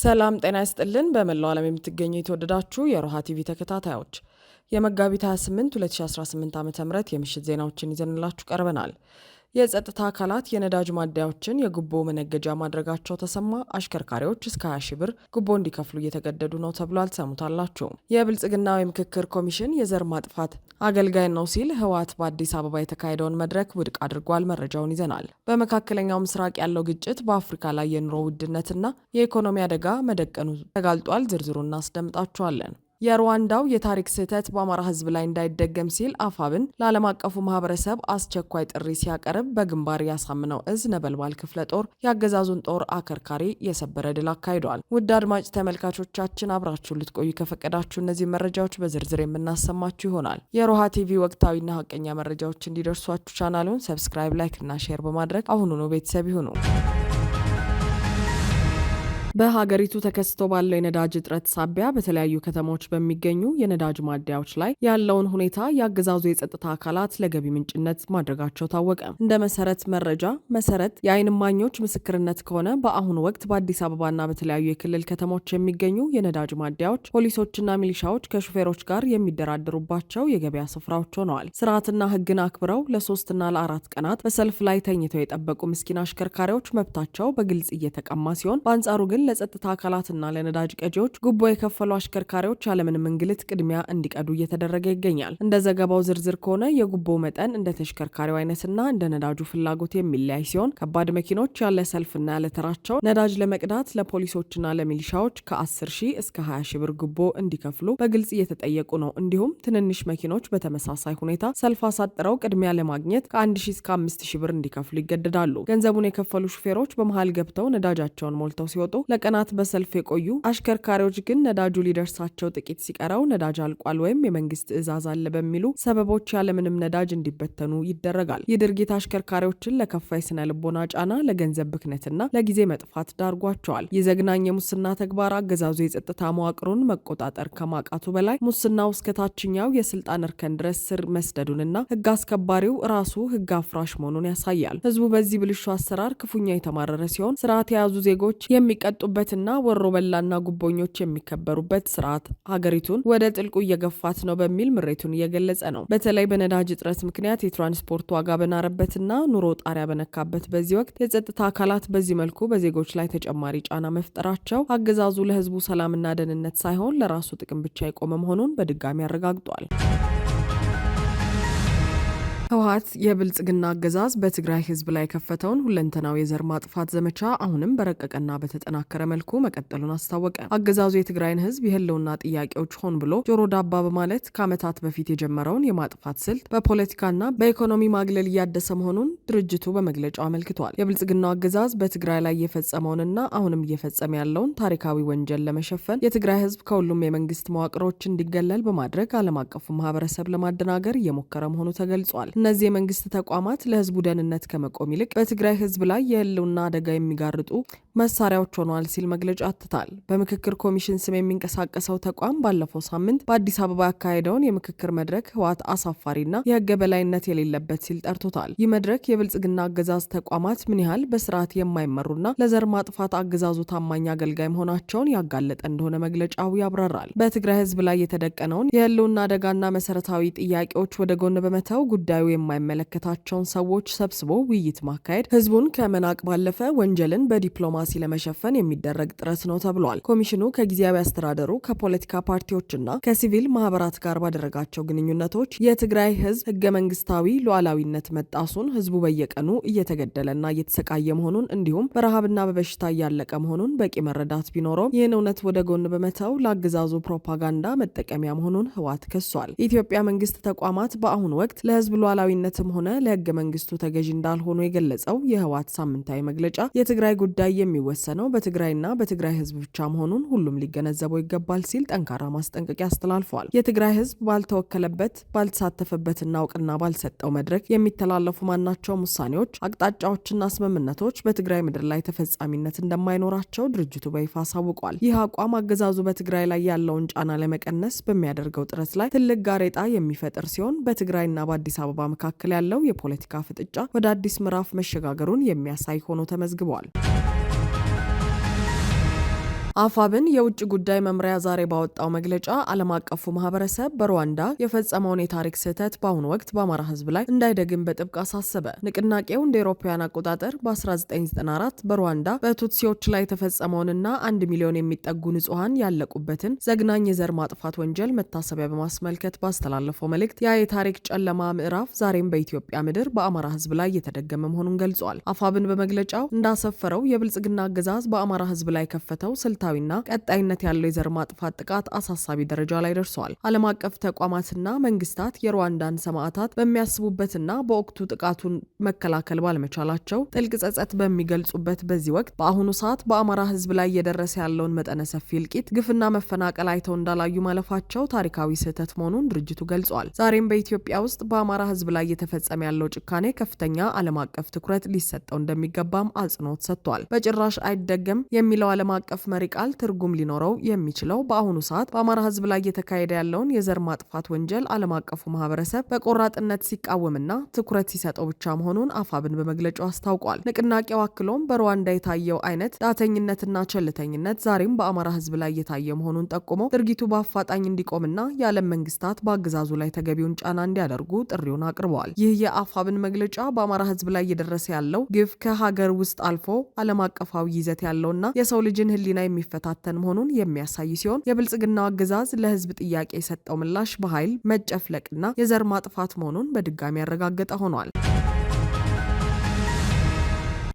ሰላም ጤና ይስጥልን። በመላው ዓለም የምትገኙ የተወደዳችሁ የሮሃ ቲቪ ተከታታዮች የመጋቢት 28 2018 ዓ.ም የምሽት ዜናዎችን ይዘንላችሁ ቀርበናል። የጸጥታ አካላት የነዳጅ ማደያዎችን የጉቦ መነገጃ ማድረጋቸው ተሰማ። አሽከርካሪዎች እስከ 20 ሺህ ብር ጉቦ እንዲከፍሉ እየተገደዱ ነው ተብሏል። ሰሙታላችሁ። የብልጽግናው የምክክር ኮሚሽን የዘር ማጥፋት አገልጋይ ነው ሲል ህወሓት በአዲስ አበባ የተካሄደውን መድረክ ውድቅ አድርጓል። መረጃውን ይዘናል። በመካከለኛው ምስራቅ ያለው ግጭት በአፍሪካ ላይ የኑሮ ውድነትና የኢኮኖሚ አደጋ መደቀኑ ተጋልጧል። ዝርዝሩን እናስደምጣችኋለን። የሩዋንዳው የታሪክ ስህተት በአማራ ህዝብ ላይ እንዳይደገም ሲል አፋብን ለዓለም አቀፉ ማህበረሰብ አስቸኳይ ጥሪ ሲያቀርብ በግንባር ያሳምነው እዝ ነበልባል ክፍለ ጦር የአገዛዙን ጦር አከርካሪ የሰበረ ድል አካሂደዋል። ውድ አድማጭ ተመልካቾቻችን አብራችሁ ልትቆዩ ከፈቀዳችሁ እነዚህ መረጃዎች በዝርዝር የምናሰማችሁ ይሆናል። የሮሃ ቲቪ ወቅታዊና ሀቀኛ መረጃዎች እንዲደርሷችሁ ቻናሉን ሰብስክራይብ፣ ላይክ እና ሼር በማድረግ አሁኑኑ ቤተሰብ ይሁኑ። በሀገሪቱ ተከስቶ ባለው የነዳጅ እጥረት ሳቢያ በተለያዩ ከተሞች በሚገኙ የነዳጅ ማደያዎች ላይ ያለውን ሁኔታ የአገዛዙ የጸጥታ አካላት ለገቢ ምንጭነት ማድረጋቸው ታወቀ። እንደ መሰረት የዓይን እማኞች ምስክርነት ከሆነ በአሁኑ ወቅት በአዲስ አበባና በተለያዩ የክልል ከተሞች የሚገኙ የነዳጅ ማደያዎች ፖሊሶችና ሚሊሻዎች ከሹፌሮች ጋር የሚደራደሩባቸው የገበያ ስፍራዎች ሆነዋል። ስርዓትና ሕግን አክብረው ለ3 እና ለ4 ቀናት በሰልፍ ላይ ተኝተው የጠበቁ ምስኪን አሽከርካሪዎች መብታቸው በግልጽ እየተቀማ ሲሆን፣ በአንጻሩ ግን ለጸጥታ አካላትና ለነዳጅ ቀጂዎች ጉቦ የከፈሉ አሽከርካሪዎች ያለምንም እንግልት ቅድሚያ እንዲቀዱ እየተደረገ ይገኛል። እንደ ዘገባው ዝርዝር ከሆነ የጉቦ መጠን እንደ ተሽከርካሪው አይነትና እንደ ነዳጁ ፍላጎት የሚለያይ ሲሆን ከባድ መኪኖች ያለ ሰልፍና ያለ ተራቸው ነዳጅ ለመቅዳት ለፖሊሶችና ለሚሊሻዎች ከ10 ሺህ እስከ 20 ሺህ ብር ጉቦ እንዲከፍሉ በግልጽ እየተጠየቁ ነው። እንዲሁም ትንንሽ መኪኖች በተመሳሳይ ሁኔታ ሰልፍ አሳጥረው ቅድሚያ ለማግኘት ከ1 ሺህ እስከ 5 ሺህ ብር እንዲከፍሉ ይገደዳሉ። ገንዘቡን የከፈሉ ሹፌሮች በመሃል ገብተው ነዳጃቸውን ሞልተው ሲወጡ ለቀናት በሰልፍ የቆዩ አሽከርካሪዎች ግን ነዳጁ ሊደርሳቸው ጥቂት ሲቀረው ነዳጅ አልቋል ወይም የመንግስት ትዕዛዝ አለ በሚሉ ሰበቦች ያለምንም ነዳጅ እንዲበተኑ ይደረጋል። ይህ ድርጊት አሽከርካሪዎችን ለከፋ የስነ ልቦና ጫና፣ ለገንዘብ ብክነትና ለጊዜ መጥፋት ዳርጓቸዋል። ይህ ዘግናኝ የሙስና ተግባር አገዛዙ የጸጥታ መዋቅሩን መቆጣጠር ከማቃቱ በላይ ሙስናው እስከ ታችኛው የስልጣን እርከን ድረስ ስር መስደዱንና ህግ አስከባሪው ራሱ ህግ አፍራሽ መሆኑን ያሳያል። ህዝቡ በዚህ ብልሹ አሰራር ክፉኛ የተማረረ ሲሆን ስርዓት የያዙ ዜጎች የሚቀጡበትና ወሮ በላና ጉቦኞች የሚከበሩበት ስርዓት ሀገሪቱን ወደ ጥልቁ እየገፋት ነው በሚል ምሬቱን እየገለጸ ነው። በተለይ በነዳጅ እጥረት ምክንያት የትራንስፖርት ዋጋ በናረበትና ኑሮ ጣሪያ በነካበት በዚህ ወቅት የጸጥታ አካላት በዚህ መልኩ በዜጎች ላይ ተጨማሪ ጫና መፍጠራቸው አገዛዙ ለህዝቡ ሰላምና ደህንነት ሳይሆን ለራሱ ጥቅም ብቻ የቆመ መሆኑን በድጋሚ አረጋግጧል። ህወሓት የብልጽግና አገዛዝ በትግራይ ህዝብ ላይ የከፈተውን ሁለንተናዊ የዘር ማጥፋት ዘመቻ አሁንም በረቀቀና በተጠናከረ መልኩ መቀጠሉን አስታወቀ። አገዛዙ የትግራይን ህዝብ የህልውና ጥያቄዎች ሆን ብሎ ጆሮ ዳባ በማለት ከዓመታት በፊት የጀመረውን የማጥፋት ስልት በፖለቲካና በኢኮኖሚ ማግለል እያደሰ መሆኑን ድርጅቱ በመግለጫው አመልክቷል። የብልጽግናው አገዛዝ በትግራይ ላይ እየፈጸመውንና አሁንም እየፈጸመ ያለውን ታሪካዊ ወንጀል ለመሸፈን የትግራይ ህዝብ ከሁሉም የመንግስት መዋቅሮች እንዲገለል በማድረግ ዓለም አቀፉ ማህበረሰብ ለማደናገር እየሞከረ መሆኑ ተገልጿል። እነዚህ የመንግስት ተቋማት ለህዝቡ ደህንነት ከመቆም ይልቅ በትግራይ ህዝብ ላይ የህልውና አደጋ የሚጋርጡ መሳሪያዎች ሆነዋል ሲል መግለጫ አትታል። በምክክር ኮሚሽን ስም የሚንቀሳቀሰው ተቋም ባለፈው ሳምንት በአዲስ አበባ ያካሄደውን የምክክር መድረክ ህወሓት አሳፋሪና የህገ በላይነት የሌለበት ሲል ጠርቶታል። ይህ መድረክ የብልጽግና አገዛዝ ተቋማት ምን ያህል በስርዓት የማይመሩና ለዘር ማጥፋት አገዛዙ ታማኝ አገልጋይ መሆናቸውን ያጋለጠ እንደሆነ መግለጫው ያብራራል። በትግራይ ህዝብ ላይ የተደቀነውን የህልውና አደጋና መሰረታዊ ጥያቄዎች ወደ ጎን በመተው ጉዳዩ የማይመለከታቸውን ሰዎች ሰብስቦ ውይይት ማካሄድ ህዝቡን ከመናቅ ባለፈ ወንጀልን በዲፕሎማሲ ለመሸፈን የሚደረግ ጥረት ነው ተብሏል። ኮሚሽኑ ከጊዜያዊ አስተዳደሩ ከፖለቲካ ፓርቲዎችና ከሲቪል ማህበራት ጋር ባደረጋቸው ግንኙነቶች የትግራይ ህዝብ ህገ መንግስታዊ ሉዓላዊነት መጣሱን፣ ህዝቡ በየቀኑ እየተገደለና እየተሰቃየ መሆኑን እንዲሁም በረሃብና በበሽታ እያለቀ መሆኑን በቂ መረዳት ቢኖረውም ይህን እውነት ወደ ጎን በመተው ለአገዛዙ ፕሮፓጋንዳ መጠቀሚያ መሆኑን ህወሓት ከሷል። የኢትዮጵያ መንግስት ተቋማት በአሁኑ ወቅት ለህዝብ ሉዓላዊነትም ሆነ ለህገ መንግስቱ ተገዢ እንዳልሆኑ የገለጸው የህወሓት ሳምንታዊ መግለጫ የትግራይ ጉዳይ የሚወሰነው በትግራይና በትግራይ ህዝብ ብቻ መሆኑን ሁሉም ሊገነዘበው ይገባል ሲል ጠንካራ ማስጠንቀቂያ አስተላልፈዋል። የትግራይ ህዝብ ባልተወከለበት ባልተሳተፈበትና እውቅና ባልሰጠው መድረክ የሚተላለፉ ማናቸውም ውሳኔዎች፣ አቅጣጫዎችና ስምምነቶች በትግራይ ምድር ላይ ተፈጻሚነት እንደማይኖራቸው ድርጅቱ በይፋ አሳውቋል። ይህ አቋም አገዛዙ በትግራይ ላይ ያለውን ጫና ለመቀነስ በሚያደርገው ጥረት ላይ ትልቅ ጋሬጣ የሚፈጥር ሲሆን በትግራይና በአዲስ አበባ መካከል ያለው የፖለቲካ ፍጥጫ ወደ አዲስ ምዕራፍ መሸጋገሩን የሚያሳይ ሆኖ ተመዝግቧል። አፋብን የውጭ ጉዳይ መምሪያ ዛሬ ባወጣው መግለጫ ዓለም አቀፉ ማህበረሰብ በሩዋንዳ የፈጸመውን የታሪክ ስህተት በአሁኑ ወቅት በአማራ ህዝብ ላይ እንዳይደግም በጥብቅ አሳሰበ። ንቅናቄው እንደ አውሮፓውያን አቆጣጠር በ1994 በሩዋንዳ በቱትሲዎች ላይ የተፈጸመውንና 1 ሚሊዮን የሚጠጉ ንጹሃን ያለቁበትን ዘግናኝ የዘር ማጥፋት ወንጀል መታሰቢያ በማስመልከት ባስተላለፈው መልእክት ያ የታሪክ ጨለማ ምዕራፍ ዛሬም በኢትዮጵያ ምድር በአማራ ህዝብ ላይ እየተደገመ መሆኑን ገልጿል። አፋብን በመግለጫው እንዳሰፈረው የብልጽግና አገዛዝ በአማራ ህዝብ ላይ ከፈተው ስልታዊና ቀጣይነት ያለው የዘር ማጥፋት ጥቃት አሳሳቢ ደረጃ ላይ ደርሷል። ዓለም አቀፍ ተቋማትና መንግስታት የሩዋንዳን ሰማዕታት በሚያስቡበትና በወቅቱ ጥቃቱን መከላከል ባለመቻላቸው ጥልቅ ጸጸት በሚገልጹበት በዚህ ወቅት በአሁኑ ሰዓት በአማራ ህዝብ ላይ እየደረሰ ያለውን መጠነ ሰፊ እልቂት፣ ግፍና መፈናቀል አይተው እንዳላዩ ማለፋቸው ታሪካዊ ስህተት መሆኑን ድርጅቱ ገልጿል። ዛሬም በኢትዮጵያ ውስጥ በአማራ ህዝብ ላይ እየተፈጸመ ያለው ጭካኔ ከፍተኛ ዓለም አቀፍ ትኩረት ሊሰጠው እንደሚገባም አጽንኦት ሰጥቷል። በጭራሽ አይደገም የሚለው ዓለም አቀፍ መሪ ቃል ትርጉም ሊኖረው የሚችለው በአሁኑ ሰዓት በአማራ ህዝብ ላይ እየተካሄደ ያለውን የዘር ማጥፋት ወንጀል ዓለም አቀፉ ማህበረሰብ በቆራጥነት ሲቃወምና ትኩረት ሲሰጠው ብቻ መሆኑን አፋብን በመግለጫው አስታውቋል። ንቅናቄው አክሎም በሩዋንዳ የታየው አይነት ዳተኝነትና ቸልተኝነት ዛሬም በአማራ ህዝብ ላይ እየታየ መሆኑን ጠቁሞ ድርጊቱ በአፋጣኝ እንዲቆምና የዓለም መንግስታት በአገዛዙ ላይ ተገቢውን ጫና እንዲያደርጉ ጥሪውን አቅርበዋል። ይህ የአፋብን መግለጫ በአማራ ህዝብ ላይ እየደረሰ ያለው ግፍ ከሀገር ውስጥ አልፎ ዓለም አቀፋዊ ይዘት ያለውና የሰው ልጅን ህሊና የሚፈታተን መሆኑን የሚያሳይ ሲሆን የብልጽግናው አገዛዝ ለህዝብ ጥያቄ የሰጠው ምላሽ በኃይል መጨፍለቅና የዘር ማጥፋት መሆኑን በድጋሚ ያረጋገጠ ሆኗል።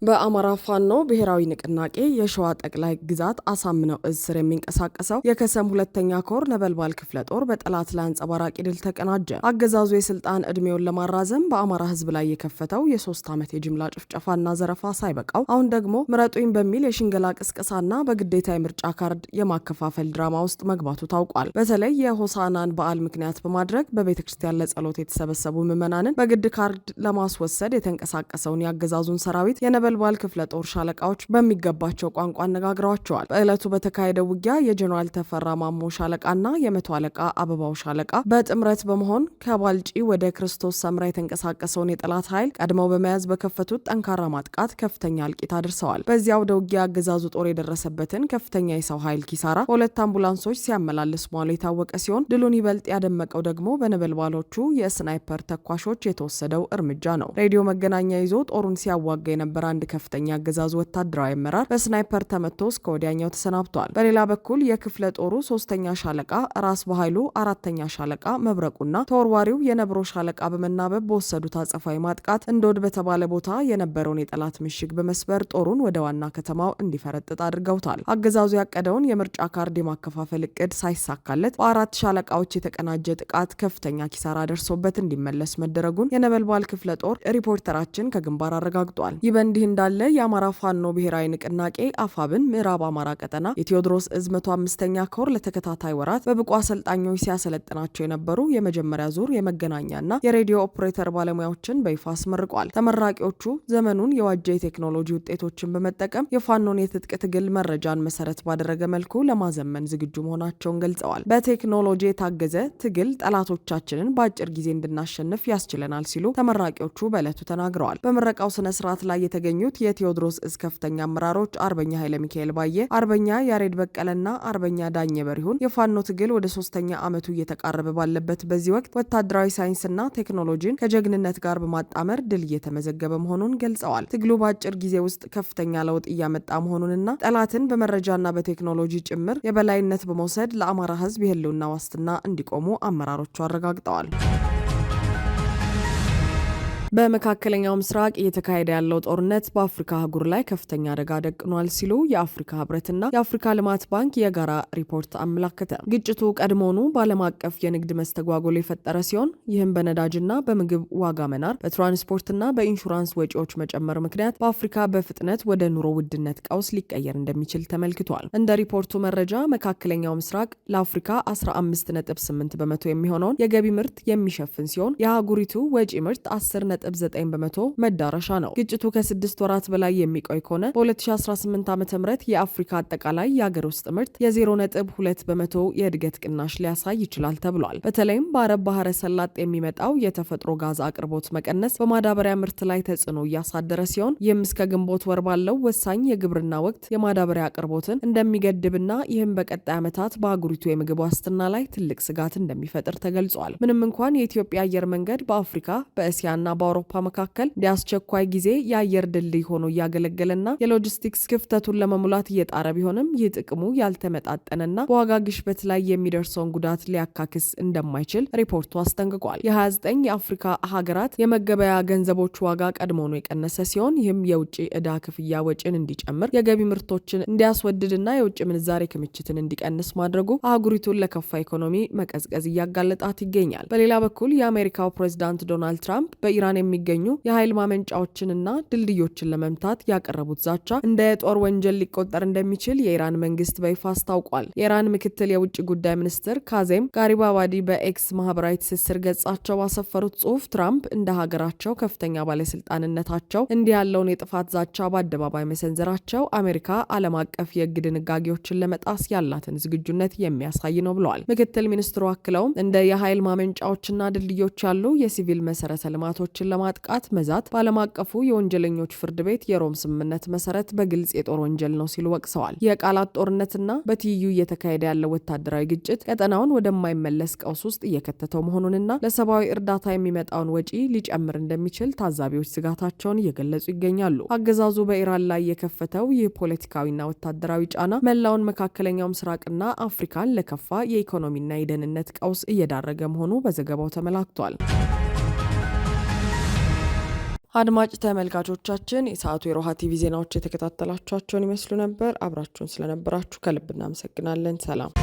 በአማራ ፋኖ ብሔራዊ ንቅናቄ የሸዋ ጠቅላይ ግዛት አሳምነው እዝ ስር የሚንቀሳቀሰው የከሰም ሁለተኛ ኮር ነበልባል ክፍለ ጦር በጠላት ላይ አንጸባራቂ ድል ተቀናጀ። አገዛዙ የስልጣን እድሜውን ለማራዘም በአማራ ህዝብ ላይ የከፈተው የ3 ዓመት የጅምላ ጭፍጨፋና ዘረፋ ሳይበቃው አሁን ደግሞ ምረጡኝ በሚል የሽንገላ ቅስቀሳና በግዴታ የምርጫ ካርድ የማከፋፈል ድራማ ውስጥ መግባቱ ታውቋል። በተለይ የሆሳናን በዓል ምክንያት በማድረግ በቤተ ክርስቲያን ለጸሎት የተሰበሰቡ ምዕመናንን በግድ ካርድ ለማስወሰድ የተንቀሳቀሰውን የአገዛዙን ሰራዊት ነበልባል ክፍለ ጦር ሻለቃዎች በሚገባቸው ቋንቋ አነጋግረዋቸዋል። በዕለቱ በተካሄደው ውጊያ የጀነራል ተፈራ ማሞ ሻለቃና የመቶ አለቃ አበባው ሻለቃ በጥምረት በመሆን ከባልጪ ወደ ክርስቶስ ሰምራ የተንቀሳቀሰውን የጠላት ኃይል ቀድመው በመያዝ በከፈቱት ጠንካራ ማጥቃት ከፍተኛ እልቂት አድርሰዋል። በዚያው ወደ ውጊያ አገዛዙ ጦር የደረሰበትን ከፍተኛ የሰው ኃይል ኪሳራ በሁለት አምቡላንሶች ሲያመላልስ መዋሉ የታወቀ ሲሆን ድሉን ይበልጥ ያደመቀው ደግሞ በነበልባሎቹ የስናይፐር ተኳሾች የተወሰደው እርምጃ ነው። ሬዲዮ መገናኛ ይዞ ጦሩን ሲያዋጋ የነበረ አንድ ከፍተኛ አገዛዙ ወታደራዊ አመራር በስናይፐር ተመቶ እስከ ወዲያኛው ተሰናብቷል። በሌላ በኩል የክፍለ ጦሩ 3ኛ ሻለቃ ራስ በኃይሉ፣ 4ኛ ሻለቃ መብረቁና ተወርዋሪው የነብሮ ሻለቃ በመናበብ በወሰዱት አጸፋዊ ማጥቃት እንዶድ በተባለ ቦታ የነበረውን የጠላት ምሽግ በመስበር ጦሩን ወደ ዋና ከተማው እንዲፈረጥጥ አድርገውታል። አገዛዙ ያቀደውን የምርጫ ካርድ የማከፋፈል እቅድ ሳይሳካለት በ4 ሻለቃዎች የተቀናጀ ጥቃት ከፍተኛ ኪሳራ ደርሶበት እንዲመለስ መደረጉን የነበልባል ክፍለ ጦር ሪፖርተራችን ከግንባር አረጋግጧል። ይህ በእንዲህ እንዳለ የአማራ ፋኖ ብሔራዊ ንቅናቄ አፋብን ምዕራብ አማራ ቀጠና የቴዎድሮስ እዝ 105ኛ ኮር ለተከታታይ ወራት በብቁ አሰልጣኞች ሲያሰለጥናቸው የነበሩ የመጀመሪያ ዙር የመገናኛና የሬዲዮ ኦፕሬተር ባለሙያዎችን በይፋ አስመርቋል። ተመራቂዎቹ ዘመኑን የዋጀ የቴክኖሎጂ ውጤቶችን በመጠቀም የፋኖን የትጥቅ ትግል መረጃን መሰረት ባደረገ መልኩ ለማዘመን ዝግጁ መሆናቸውን ገልጸዋል። በቴክኖሎጂ የታገዘ ትግል ጠላቶቻችንን በአጭር ጊዜ እንድናሸንፍ ያስችለናል ሲሉ ተመራቂዎቹ በዕለቱ ተናግረዋል። በምረቃው ስነ ስርዓት ላይ የተገኙት የቴዎድሮስ እዝ ከፍተኛ አመራሮች አርበኛ ኃይለ ሚካኤል ባየ፣ አርበኛ ያሬድ በቀለና አርበኛ ዳኘ በሪሁን የፋኖ ትግል ወደ 3ኛ ዓመቱ እየተቃረበ ባለበት በዚህ ወቅት ወታደራዊ ሳይንስና ቴክኖሎጂን ከጀግንነት ጋር በማጣመር ድል እየተመዘገበ መሆኑን ገልጸዋል። ትግሉ በአጭር ጊዜ ውስጥ ከፍተኛ ለውጥ እያመጣ መሆኑንና ጠላትን በመረጃና በቴክኖሎጂ ጭምር የበላይነት በመውሰድ ለአማራ ሕዝብ የህልውና ዋስትና እንዲቆሙ አመራሮቹ አረጋግጠዋል። በመካከለኛው ምስራቅ እየተካሄደ ያለው ጦርነት በአፍሪካ አህጉር ላይ ከፍተኛ አደጋ ደቅኗል ሲሉ የአፍሪካ ህብረትና የአፍሪካ ልማት ባንክ የጋራ ሪፖርት አመላከተ። ግጭቱ ቀድሞውኑ በዓለም አቀፍ የንግድ መስተጓጎል የፈጠረ ሲሆን ይህም በነዳጅና በምግብ ዋጋ መናር፣ በትራንስፖርትና በኢንሹራንስ ወጪዎች መጨመር ምክንያት በአፍሪካ በፍጥነት ወደ ኑሮ ውድነት ቀውስ ሊቀየር እንደሚችል ተመልክቷል። እንደ ሪፖርቱ መረጃ መካከለኛው ምስራቅ ለአፍሪካ 15.8 በመቶ የሚሆነውን የገቢ ምርት የሚሸፍን ሲሆን የአህጉሪቱ ወጪ ምርት 10 የ0.9 በመቶ መዳረሻ ነው። ግጭቱ ከ6 ወራት በላይ የሚቆይ ከሆነ በ2018 ዓ.ም የአፍሪካ አጠቃላይ የአገር ውስጥ ምርት የ0.2 በመቶ የእድገት ቅናሽ ሊያሳይ ይችላል ተብሏል። በተለይም በአረብ ባህረ ሰላጤ የሚመጣው የተፈጥሮ ጋዝ አቅርቦት መቀነስ በማዳበሪያ ምርት ላይ ተጽዕኖ እያሳደረ ሲሆን ይህም እስከ ግንቦት ወር ባለው ወሳኝ የግብርና ወቅት የማዳበሪያ አቅርቦትን እንደሚገድብና ይህም በቀጣይ ዓመታት በአህጉሪቱ የምግብ ዋስትና ላይ ትልቅ ስጋት እንደሚፈጥር ተገልጿል። ምንም እንኳን የኢትዮጵያ አየር መንገድ በአፍሪካ በእስያና በአውሮፓ መካከል የአስቸኳይ ጊዜ የአየር ድልድይ ሆኖ እያገለገለና የሎጂስቲክስ ክፍተቱን ለመሙላት እየጣረ ቢሆንም ይህ ጥቅሙ ያልተመጣጠነና በዋጋ ግሽበት ላይ የሚደርሰውን ጉዳት ሊያካክስ እንደማይችል ሪፖርቱ አስጠንቅቋል። የ29 የአፍሪካ ሀገራት የመገበያ ገንዘቦች ዋጋ ቀድሞውኑ የቀነሰ ሲሆን ይህም የውጭ ዕዳ ክፍያ ወጪን እንዲጨምር፣ የገቢ ምርቶችን እንዲያስወድድና የውጭ ምንዛሬ ክምችትን እንዲቀንስ ማድረጉ አህጉሪቱን ለከፋ ኢኮኖሚ መቀዝቀዝ እያጋለጣት ይገኛል። በሌላ በኩል የአሜሪካው ፕሬዝዳንት ዶናልድ ትራምፕ በኢራን የሚገኙ የኃይል ማመንጫዎችንና ድልድዮችን ለመምታት ያቀረቡት ዛቻ እንደ ጦር ወንጀል ሊቆጠር እንደሚችል የኢራን መንግስት በይፋ አስታውቋል። የኢራን ምክትል የውጭ ጉዳይ ሚኒስትር ካዜም ጋሪባባዲ በኤክስ ማህበራዊ ትስስር ገጻቸው ባሰፈሩት ጽሑፍ ትራምፕ እንደ ሀገራቸው ከፍተኛ ባለስልጣንነታቸው እንዲህ ያለውን የጥፋት ዛቻ በአደባባይ መሰንዘራቸው አሜሪካ ዓለም አቀፍ የሕግ ድንጋጌዎችን ለመጣስ ያላትን ዝግጁነት የሚያሳይ ነው ብለዋል። ምክትል ሚኒስትሩ አክለውም እንደ የኃይል ማመንጫዎችና ድልድዮች ያሉ የሲቪል መሰረተ ልማቶችን ለማጥቃት መዛት በዓለም አቀፉ የወንጀለኞች ፍርድ ቤት የሮም ስምምነት መሰረት በግልጽ የጦር ወንጀል ነው ሲሉ ወቅሰዋል። የቃላት ጦርነትና በትይዩ እየተካሄደ ያለው ወታደራዊ ግጭት ቀጠናውን ወደማይመለስ ቀውስ ውስጥ እየከተተው መሆኑንና ለሰብአዊ እርዳታ የሚመጣውን ወጪ ሊጨምር እንደሚችል ታዛቢዎች ስጋታቸውን እየገለጹ ይገኛሉ። አገዛዙ በኢራን ላይ የከፈተው ይህ ፖለቲካዊና ወታደራዊ ጫና መላውን መካከለኛው ምስራቅና አፍሪካን ለከፋ የኢኮኖሚና የደህንነት ቀውስ እየዳረገ መሆኑ በዘገባው ተመላክቷል። አድማጭ ተመልካቾቻችን የሰዓቱ የሮሃ ቲቪ ዜናዎች የተከታተላችኋቸውን ይመስሉ ነበር። አብራችሁን ስለነበራችሁ ከልብ እናመሰግናለን። ሰላም።